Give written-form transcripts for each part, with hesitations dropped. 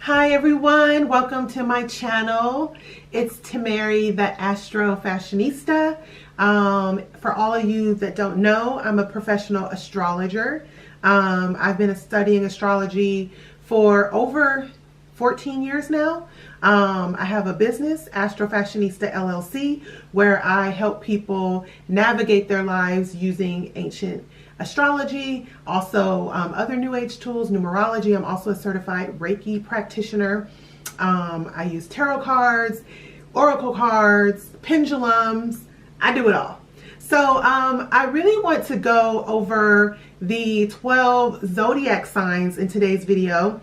Hi everyone, welcome to my channel. It's Tamari, the AstroFashionista. For all of you that don't know, I'm a professional astrologer. I've been studying astrology for over 14 years now. I have a business, AstroFashionista LLC, where I help people navigate their lives using ancient astrology, also other new age tools, numerology. I'm also a certified Reiki practitioner. I use tarot cards, oracle cards, pendulums. I do it all. So I really want to go over the 12 zodiac signs in today's video.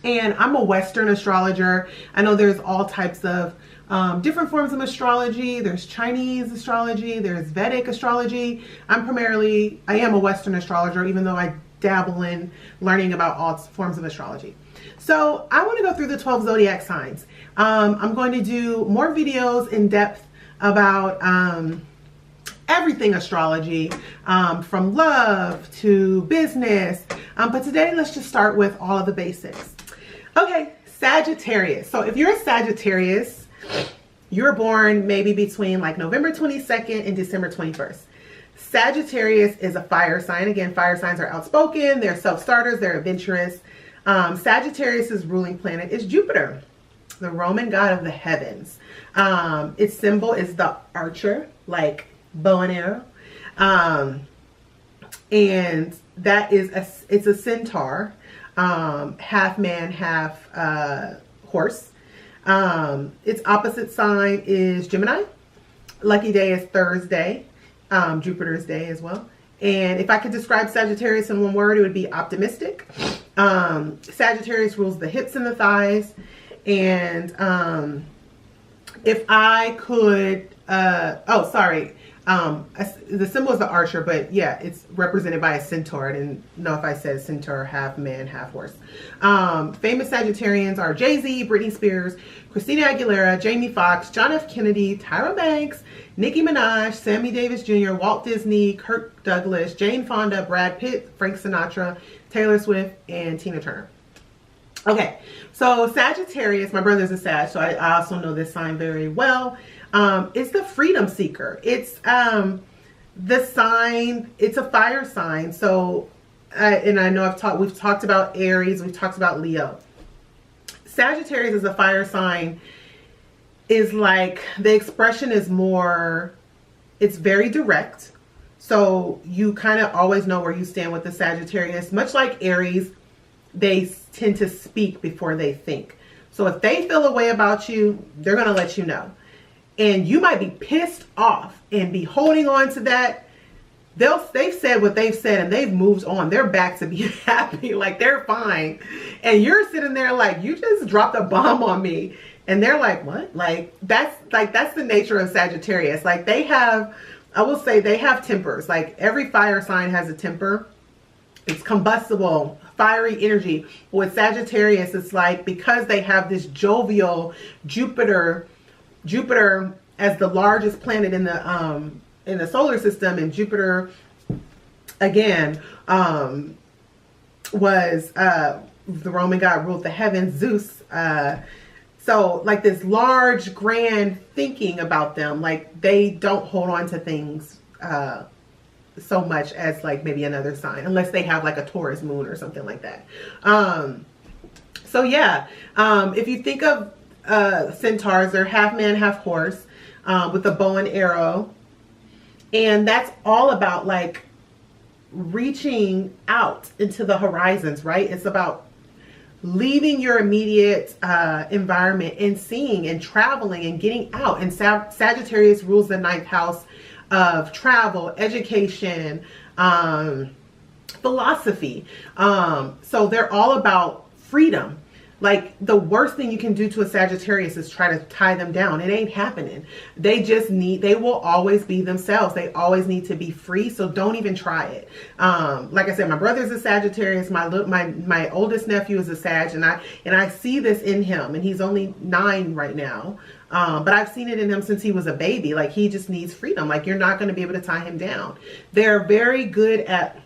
And I'm a Western astrologer. I know there's all types of different forms of astrology. There's Chinese astrology, there's Vedic astrology. I am a Western astrologer, even though I dabble in learning about all forms of astrology. So I want to go through the 12 zodiac signs. I'm going to do more videos in depth about everything astrology, from love to business. But today, let's just start with all of the basics. Okay, Sagittarius. So if you're a Sagittarius, you're born maybe between like November 22nd and December 21st. Sagittarius is a fire sign. Again, fire signs are outspoken, they're self-starters, they're adventurous. Sagittarius's ruling planet is Jupiter, the Roman god of the heavens. Its symbol is the archer, like bow and arrow. And that is it's a centaur, half man, half horse. Its opposite sign is Gemini. Lucky day is Thursday, Jupiter's day as well. And if I could describe Sagittarius in one word, it would be optimistic. Sagittarius rules the hips and the thighs. And if I could, the symbol is the archer, but yeah, it's represented by a centaur. I didn't know if I said centaur, half man, half horse. Famous Sagittarians are Jay-Z, Britney Spears, Christina Aguilera, Jamie Foxx, John F. Kennedy, Tyra Banks, Nicki Minaj, Sammy Davis Jr., Walt Disney, Kirk Douglas, Jane Fonda, Brad Pitt, Frank Sinatra, Taylor Swift, and Tina Turner. Okay, so Sagittarius, my brother's a Sag, so I also know this sign very well. It's the freedom seeker. It's the sign, it's a fire sign. So, and I know we've talked about Aries, we've talked about Leo. Sagittarius is a fire sign, is like, the expression is more, it's very direct. So you kind of always know where you stand with the Sagittarius. Much like Aries, they tend to speak before they think. So if they feel a way about you, they're going to let you know. And you might be pissed off and be holding on to that. They've said what they've said and they've moved on. They're back to be happy. Like, they're fine. And you're sitting there like, you just dropped a bomb on me. And they're like, what? That's the nature of Sagittarius. Like, I will say they have tempers. Like, every fire sign has a temper. It's combustible, fiery energy. With Sagittarius, it's like, because they have this jovial Jupiter as the largest planet in the solar system, and Jupiter again was the Roman god, ruled the heavens, Zeus. So like this large, grand thinking about them, like they don't hold on to things so much as like maybe another sign, unless they have like a Taurus moon or something like that. So yeah, if you think of centaurs, they're half man, half horse, with a bow and arrow. And that's all about like reaching out into the horizons, right? It's about leaving your immediate environment and seeing and traveling and getting out. And Sagittarius rules the 9th house of travel, education, philosophy. So they're all about freedom. Like, the worst thing you can do to a Sagittarius is try to tie them down. It ain't happening. They will always be themselves. They always need to be free. So don't even try it. Like I said, my brother's a Sagittarius. My oldest nephew is a Sag, and I see this in him, and he's only 9 right now. But I've seen it in him since he was a baby. Like, he just needs freedom. Like, you're not going to be able to tie him down. They're very good at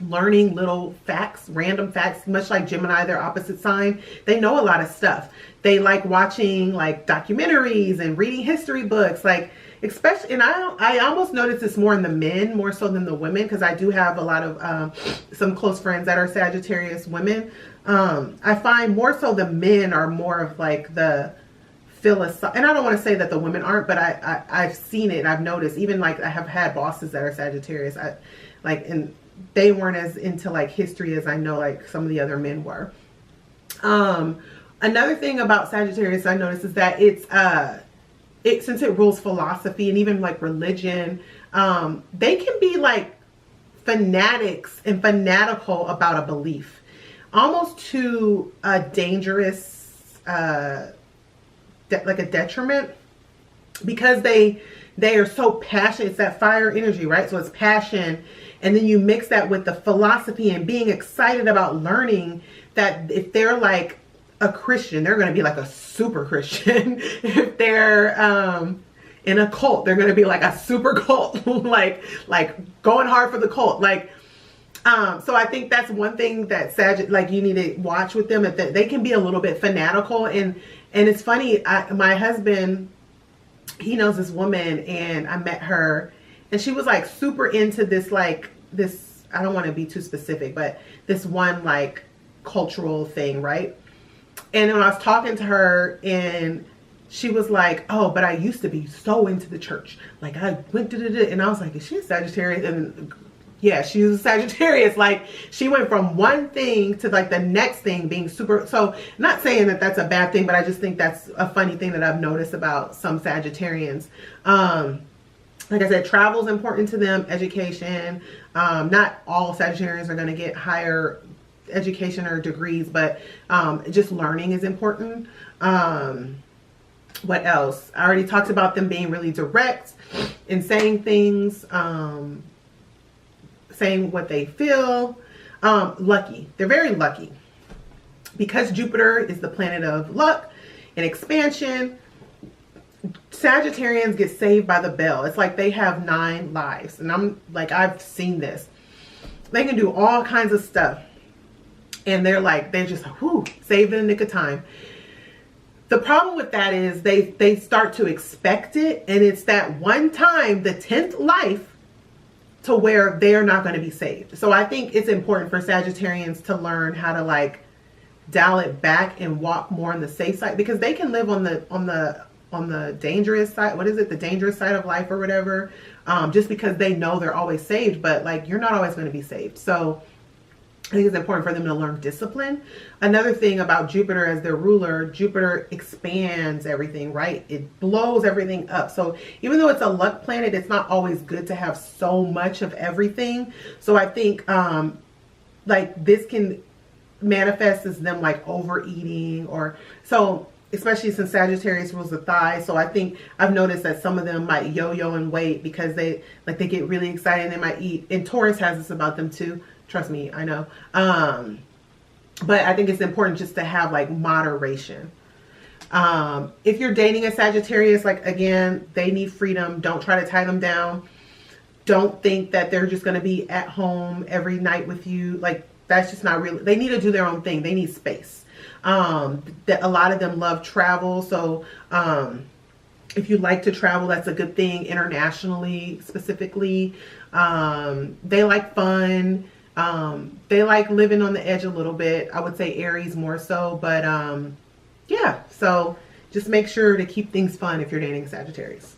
learning little facts, random facts, much like Gemini, their opposite sign. They know a lot of stuff. They like watching like documentaries and reading history books, like especially, and I almost notice this more in the men more so than the women, because I do have a lot of some close friends that are Sagittarius women. I find more so the men are more of like the philosophy, and I don't want to say that the women aren't, but I've seen it. I've noticed, even like I have had bosses that are Sagittarius, and they weren't as into like history as I know like some of the other men were. Another thing about Sagittarius I noticed is that since it rules philosophy and even like religion, they can be like fanatics and fanatical about a belief, almost to a dangerous, like a detriment, because they are so passionate. It's that fire energy, right? So it's passion, and then you mix that with the philosophy and being excited about learning, that if they're like a Christian, they're going to be like a super Christian. If they're in a cult, they're going to be like a super cult, like going hard for the cult, like so I think that's one thing that like you need to watch with them, that they can be a little bit fanatical. And it's funny, my husband, he knows this woman, and I met her, and she was like super into this, like this, I don't want to be too specific, but this one like cultural thing, right? And when I was talking to her, and she was like, oh, but I used to be so into the church, like I went to and I was like, is she a Sagittarius? And yeah, she was a Sagittarius. Like she went from one thing to like the next thing, being super. So not saying that that's a bad thing, but I just think that's a funny thing that I've noticed about some Sagittarians. Like I said, travel is important to them, education. Not all Sagittarians are going to get higher education or degrees, but just learning is important. What else? I already talked about them being really direct in saying things, saying what they feel. Lucky. They're very lucky, because Jupiter is the planet of luck and expansion. Sagittarians get saved by the bell. It's like they have 9 lives, and I'm like, I've seen this. They can do all kinds of stuff, and they're just whoo, saved in the nick of time. The problem with that is they start to expect it, and it's that one time, the 10th life, to where they're not going to be saved. So I think it's important for Sagittarians to learn how to like dial it back and walk more on the safe side, because they can live on the dangerous side. What is it? The dangerous side of life or whatever. Just because they know they're always saved, but like you're not always going to be saved. So I think it's important for them to learn discipline. Another thing about Jupiter as their ruler, Jupiter expands everything, right? It blows everything up. So even though it's a luck planet, it's not always good to have so much of everything. So I think like this can manifest as them like overeating, or so, especially since Sagittarius rules the thigh. So I think I've noticed that some of them might yo-yo in weight because they get really excited and they might eat. And Taurus has this about them too. Trust me, I know. But I think it's important just to have like moderation. If you're dating a Sagittarius, like again, they need freedom. Don't try to tie them down. Don't think that they're just going to be at home every night with you. Like that's just not real. They need to do their own thing. They need space. That a lot of them love travel. So if you like to travel, that's a good thing. Internationally, specifically, they like fun. They like living on the edge a little bit. I would say Aries more so, but yeah, so just make sure to keep things fun if you're dating Sagittarius.